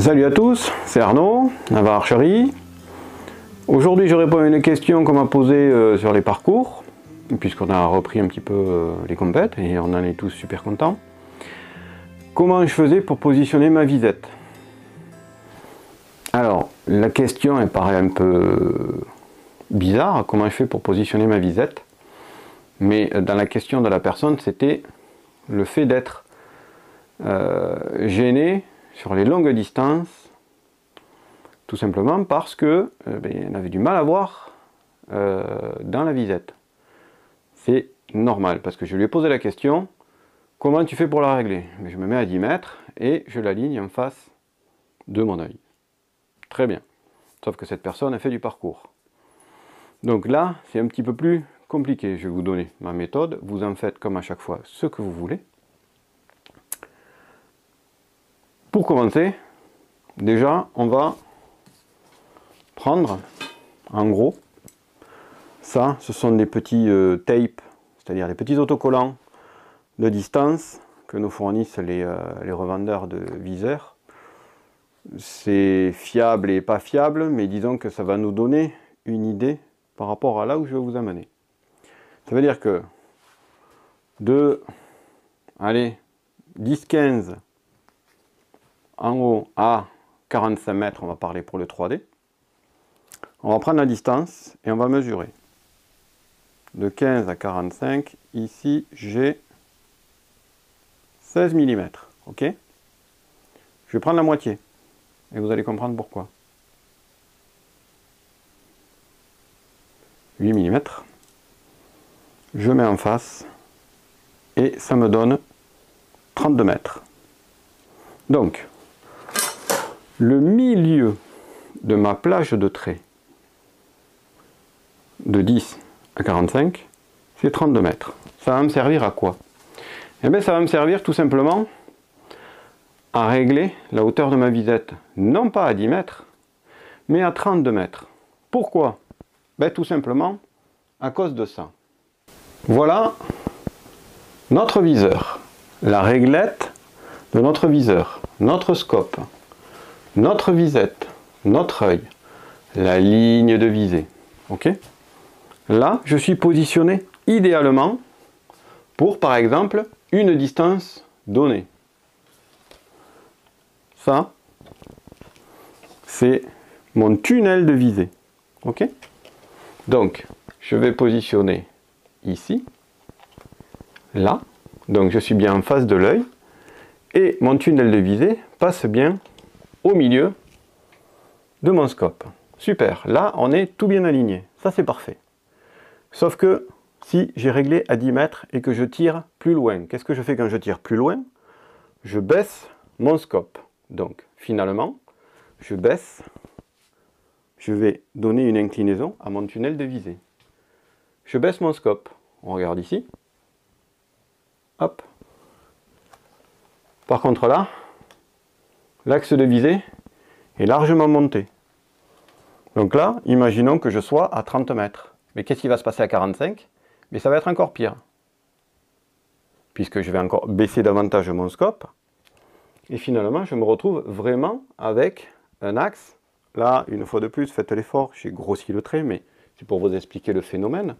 Salut à tous, c'est Arnaud, Navarre Archerie. Aujourd'hui je réponds à une question qu'on m'a posée sur les parcours, puisqu'on a repris un petit peu les compètes et on en est tous super contents. Comment je faisais pour positionner ma visette? Alors, la question elle paraît un peu bizarre, comment je fais pour positionner ma visette? Mais dans la question de la personne, c'était le fait d'être gêné sur les longues distances, tout simplement parce que on avait du mal à voir dans la visette. C'est normal, parce que je lui ai posé la question, comment tu fais pour la régler? Je me mets à 10 mètres et je l'aligne en face de mon œil. Très bien. Sauf que cette personne a fait du parcours. Donc là, c'est un petit peu plus compliqué. Je vais vous donner ma méthode. Vous en faites comme à chaque fois ce que vous voulez. Pour commencer, déjà, on va prendre, en gros, ça, ce sont des petits tapes, c'est-à-dire des petits autocollants de distance que nous fournissent les revendeurs de viseurs. C'est fiable et pas fiable, mais disons que ça va nous donner une idée par rapport à là où je vais vous amener. Ça veut dire que de, allez, 10-15 en haut à 45 mètres, on va parler pour le 3D, on va prendre la distance et on va mesurer. De 15 à 45, ici j'ai 16 mm, ok? Je vais prendre la moitié et vous allez comprendre pourquoi. 8 mm, je mets en face et ça me donne 32 mètres. Donc, le milieu de ma plage de trait de 10 à 45, c'est 32 mètres. Ça va me servir à quoi? Eh bien, ça va me servir tout simplement à régler la hauteur de ma visette, non pas à 10 mètres, mais à 32 mètres. Pourquoi? Ben, tout simplement à cause de ça. Voilà notre viseur, la réglette de notre viseur, notre scope, notre visette, notre œil, la ligne de visée. Ok? Là, je suis positionné idéalement pour, par exemple, une distance donnée. Ça, c'est mon tunnel de visée. Ok? Donc, je vais positionner ici, là. Donc, je suis bien en face de l'œil. Et mon tunnel de visée passe bien au milieu de mon scope. Super, là on est tout bien aligné, ça c'est parfait. Sauf que si j'ai réglé à 10 mètres et que je tire plus loin, qu'est-ce que je fais quand je tire plus loin? Je baisse mon scope. Donc finalement, je baisse, je vais donner une inclinaison à mon tunnel de visée. Je baisse mon scope, on regarde ici, hop. Par contre là, l'axe de visée est largement monté. Donc là, imaginons que je sois à 30 mètres. Mais qu'est-ce qui va se passer à 45? Mais ça va être encore pire. Puisque je vais encore baisser davantage mon scope. Et finalement, je me retrouve vraiment avec un axe. Là, une fois de plus, faites l'effort, j'ai grossi le trait, mais c'est pour vous expliquer le phénomène.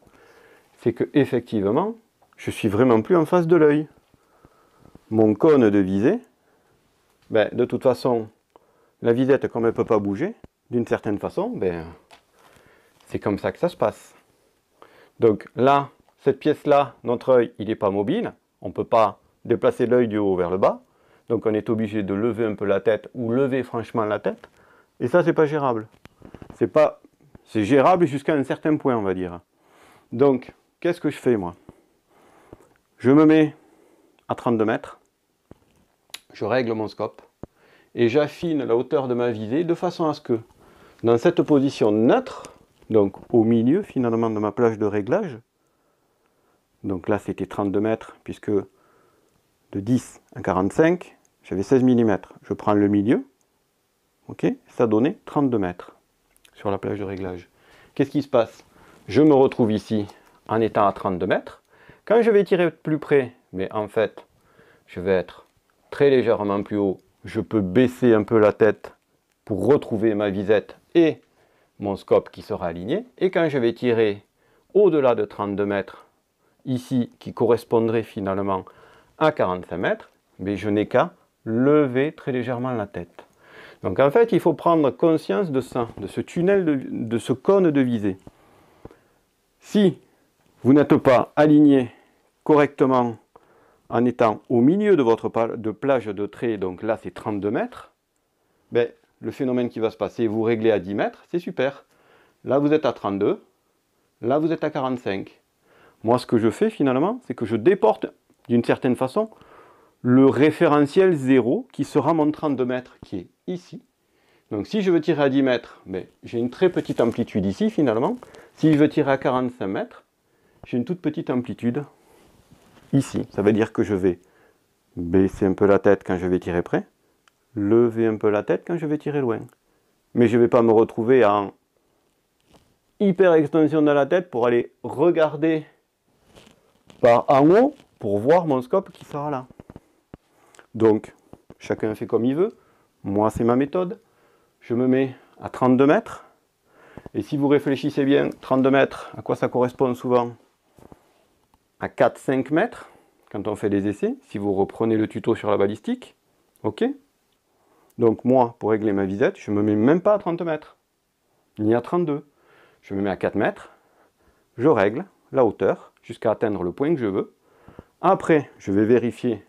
C'est que effectivement, je suis vraiment plus en face de l'œil. Mon cône de visée, ben, de toute façon, la visette, comme elle ne peut pas bouger, d'une certaine façon, ben, c'est comme ça que ça se passe. Donc là, cette pièce-là, notre œil, il n'est pas mobile. On ne peut pas déplacer l'œil du haut vers le bas. Donc on est obligé de lever un peu la tête ou lever franchement la tête. Et ça, c'est pas gérable. C'est gérable jusqu'à un certain point, on va dire. Donc, qu'est-ce que je fais, moi? Je me mets à 32 mètres. Je règle mon scope. Et j'affine la hauteur de ma visée de façon à ce que, dans cette position neutre, donc au milieu finalement de ma plage de réglage, donc là c'était 32 mètres, puisque de 10 à 45, j'avais 16 mm. Je prends le milieu, ok, ça donnait 32 mètres sur la plage de réglage. Qu'est-ce qui se passe? Je me retrouve ici en étant à 32 mètres. Quand je vais tirer plus près, mais en fait, je vais être très légèrement plus haut, je peux baisser un peu la tête pour retrouver ma visette et mon scope qui sera aligné. Et quand je vais tirer au-delà de 32 mètres, ici, qui correspondrait finalement à 45 mètres, mais je n'ai qu'à lever très légèrement la tête. Donc en fait, il faut prendre conscience de ça, de ce tunnel, de ce cône de visée. Si vous n'êtes pas aligné correctement en étant au milieu de votre plage de trait, donc là c'est 32 mètres, ben, le phénomène qui va se passer, vous réglez à 10 mètres, c'est super. Là vous êtes à 32, là vous êtes à 45. Moi ce que je fais finalement, c'est que je déporte d'une certaine façon le référentiel 0 qui sera mon 32 mètres qui est ici. Donc si je veux tirer à 10 mètres, ben, j'ai une très petite amplitude ici finalement. Si je veux tirer à 45 mètres, j'ai une toute petite amplitude ici. Ça veut dire que je vais baisser un peu la tête quand je vais tirer près, lever un peu la tête quand je vais tirer loin. Mais je ne vais pas me retrouver en hyper extension de la tête pour aller regarder par en haut pour voir mon scope qui sera là. Donc, chacun fait comme il veut. Moi, c'est ma méthode. Je me mets à 32 mètres. Et si vous réfléchissez bien, 32 mètres, à quoi ça correspond souvent? À 4-5 mètres, quand on fait des essais, si vous reprenez le tuto sur la balistique. Ok? Donc moi, pour régler ma visette, je ne me mets même pas à 30 mètres, ni à 32. Je me mets à 4 mètres, je règle la hauteur jusqu'à atteindre le point que je veux. Après, je vais vérifier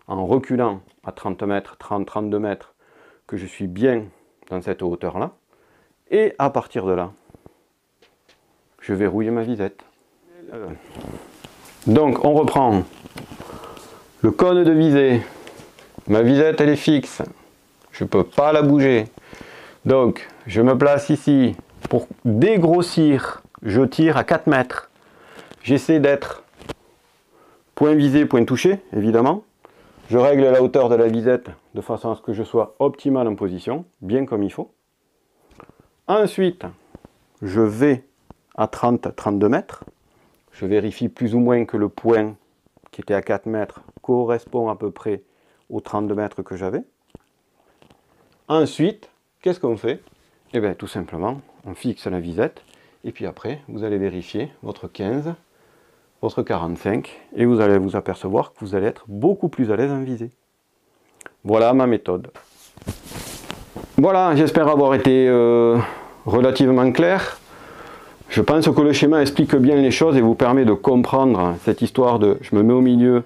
en reculant à 30 mètres, 30-32 mètres, que je suis bien dans cette hauteur-là. Et à partir de là, je verrouille ma visette. Donc, on reprend le cône de visée. Ma visette, elle est fixe. Je ne peux pas la bouger. Donc, je me place ici. Pour dégrossir, je tire à 4 mètres. J'essaie d'être point visé, point touché, évidemment. Je règle la hauteur de la visette de façon à ce que je sois optimal en position, bien comme il faut. Ensuite, je vais à 30-32 mètres. Je vérifie plus ou moins que le point qui était à 4 mètres correspond à peu près aux 32 mètres que j'avais. Ensuite, qu'est-ce qu'on fait? Eh bien, tout simplement, on fixe la visette. Et puis après, vous allez vérifier votre 15, votre 45. Et vous allez vous apercevoir que vous allez être beaucoup plus à l'aise en visée. Voilà ma méthode. Voilà, j'espère avoir été relativement clair. Je pense que le schéma explique bien les choses et vous permet de comprendre cette histoire de je me mets au milieu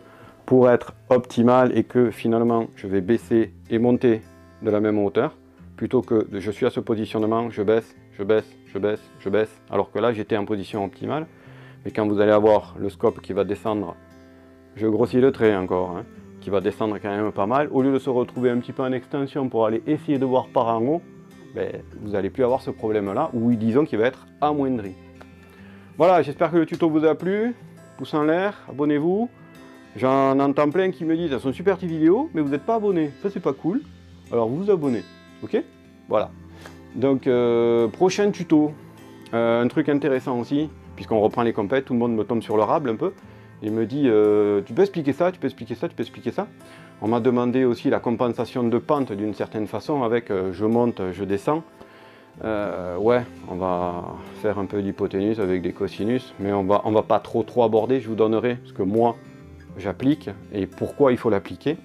pour être optimal et que finalement je vais baisser et monter de la même hauteur plutôt que de je suis à ce positionnement, je baisse, je baisse, je baisse, je baisse, alors que là j'étais en position optimale. Mais quand vous allez avoir le scope qui va descendre, je grossis le trait encore, hein, qui va descendre quand même pas mal, au lieu de se retrouver un petit peu en extension pour aller essayer de voir par en haut, ben, vous n'allez plus avoir ce problème-là, ou disons qu'il va être amoindri. Voilà, j'espère que le tuto vous a plu. Pouce en l'air, abonnez-vous. J'en entends plein qui me disent, elles sont super tes vidéos, mais vous n'êtes pas abonné. Ça, c'est pas cool. Alors, vous vous abonnez. Ok? Voilà. Donc, prochain tuto. Un truc intéressant aussi, puisqu'on reprend les compètes, tout le monde me tombe sur le rable un peu. Il me dit, tu peux expliquer ça, tu peux expliquer ça, tu peux expliquer ça. On m'a demandé aussi la compensation de pente d'une certaine façon avec je monte, je descends. Ouais, on va faire un peu d'hypoténuse avec des cosinus, mais on va pas trop aborder. Je vous donnerai ce que moi j'applique et pourquoi il faut l'appliquer.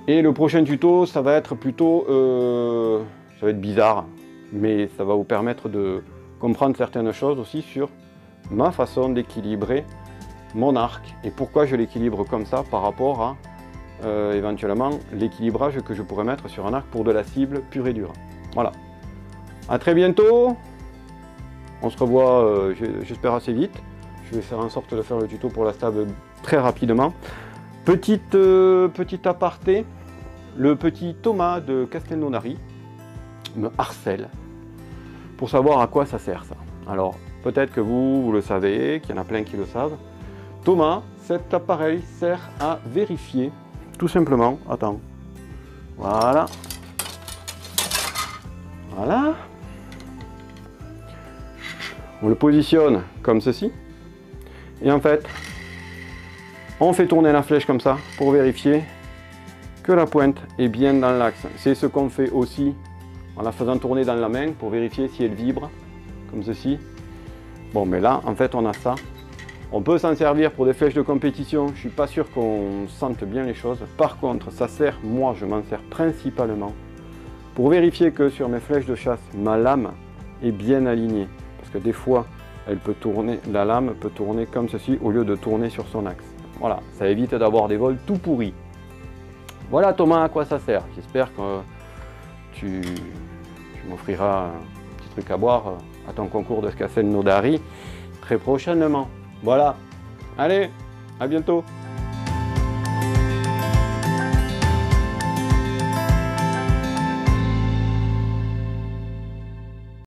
Et le prochain tuto, ça va être plutôt, ça va être bizarre, mais ça va vous permettre de comprendre certaines choses aussi sur ma façon d'équilibrer mon arc et pourquoi je l'équilibre comme ça par rapport à éventuellement l'équilibrage que je pourrais mettre sur un arc pour de la cible pure et dure. Voilà. A très bientôt. On se revoit, j'espère, assez vite. Je vais faire en sorte de faire le tuto pour la stab très rapidement. Petit aparté, le petit Thomas de Castelnaudary me harcèle pour savoir à quoi ça sert ça. Alors, peut-être que vous le savez, qu'il y en a plein qui le savent. Thomas, cet appareil sert à vérifier, tout simplement, attends, voilà, voilà, on le positionne comme ceci, et en fait, on fait tourner la flèche comme ça, pour vérifier que la pointe est bien dans l'axe. C'est ce qu'on fait aussi en la faisant tourner dans la main pour vérifier si elle vibre, comme ceci. Bon, mais là, en fait, on a ça. On peut s'en servir pour des flèches de compétition. Je ne suis pas sûr qu'on sente bien les choses. Par contre, ça sert, moi, je m'en sers principalement pour vérifier que sur mes flèches de chasse, ma lame est bien alignée. Parce que des fois, elle peut tourner, la lame peut tourner comme ceci au lieu de tourner sur son axe. Voilà, ça évite d'avoir des vols tout pourris. Voilà Thomas, à quoi ça sert. J'espère que tu m'offriras un petit truc à boire à ton concours de Scassel Nodari très prochainement. Voilà, allez, à bientôt.